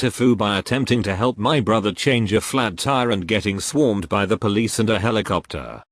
Tifu by attempting to help my brother change a flat tire and getting swarmed by the police and a helicopter.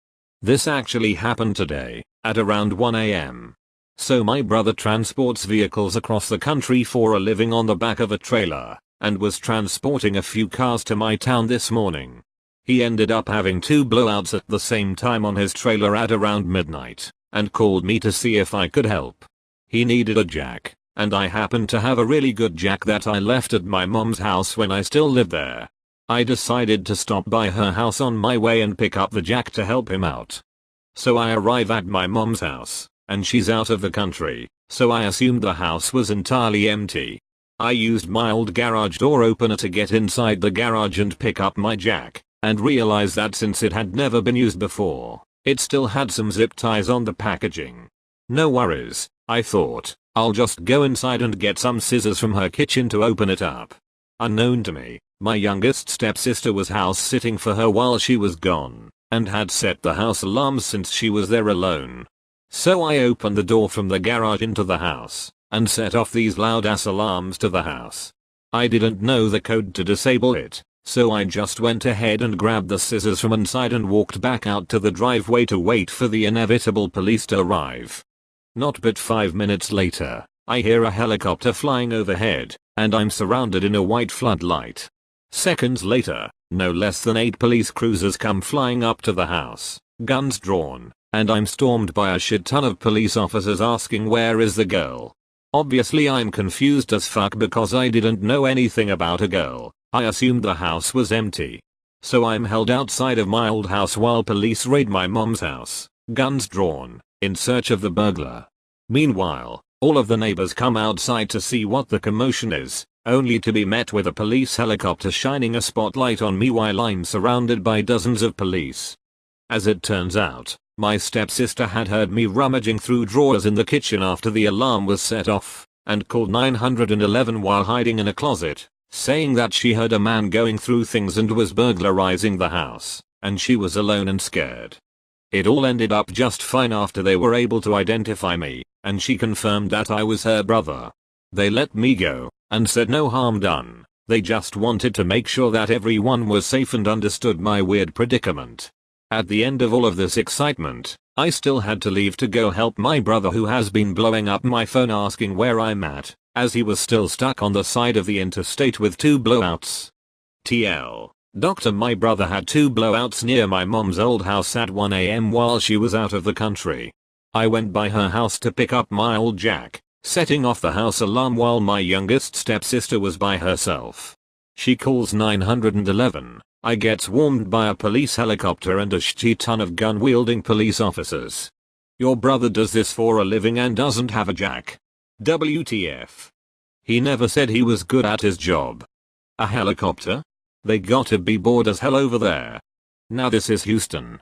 This actually happened today, at around 1 AM. So my brother transports vehicles across the country for a living on the back of a trailer, and was transporting a few cars to my town this morning. He ended up having 2 blowouts at the same time on his trailer at around midnight, and called me to see if I could help. He needed a jack, and I happened to have a really good jack that I left at my mom's house when I still lived there. I decided to stop by her house on my way and pick up the jack to help him out. So I arrive at my mom's house, and she's out of the country, so I assumed the house was entirely empty. I used my old garage door opener to get inside the garage and pick up my jack, and realized that since it had never been used before, it still had some zip ties on the packaging. No worries, I thought, I'll just go inside and get some scissors from her kitchen to open it up. Unknown to me, my youngest stepsister was house sitting for her while she was gone, and had set the house alarms since she was there alone. So I opened the door from the garage into the house, and set off these loud ass alarms to the house. I didn't know the code to disable it, so I just went ahead and grabbed the scissors from inside and walked back out to the driveway to wait for the inevitable police to arrive. Not but 5 minutes later, I hear a helicopter flying overhead, and I'm surrounded in a white floodlight. Seconds later, no less than 8 police cruisers come flying up to the house, guns drawn, and I'm stormed by a shit ton of police officers asking where is the girl. Obviously I'm confused as fuck because I didn't know anything about a girl. I assumed the house was empty. So I'm held outside of my old house while police raid my mom's house, guns drawn, in search of the burglar. Meanwhile, all of the neighbors come outside to see what the commotion is, only to be met with a police helicopter shining a spotlight on me while I'm surrounded by dozens of police. As it turns out, my stepsister had heard me rummaging through drawers in the kitchen after the alarm was set off, and called 911 while hiding in a closet, saying that she heard a man going through things and was burglarizing the house, and she was alone and scared. It all ended up just fine after they were able to identify me, and she confirmed that I was her brother. They let me go, and said no harm done, they just wanted to make sure that everyone was safe and understood my weird predicament. At the end of all of this excitement, I still had to leave to go help my brother who has been blowing up my phone asking where I'm at, as he was still stuck on the side of the interstate with 2 blowouts. TL. Doctor, my brother had 2 blowouts near my mom's old house at 1 AM while she was out of the country. I went by her house to pick up my old jack, setting off the house alarm while my youngest stepsister was by herself. She calls 911. I get swarmed by a police helicopter and a shit ton of gun-wielding police officers. Your brother does this for a living and doesn't have a jack. WTF. He never said he was good at his job. A helicopter? They gotta be bored as hell over there. Now this is Houston.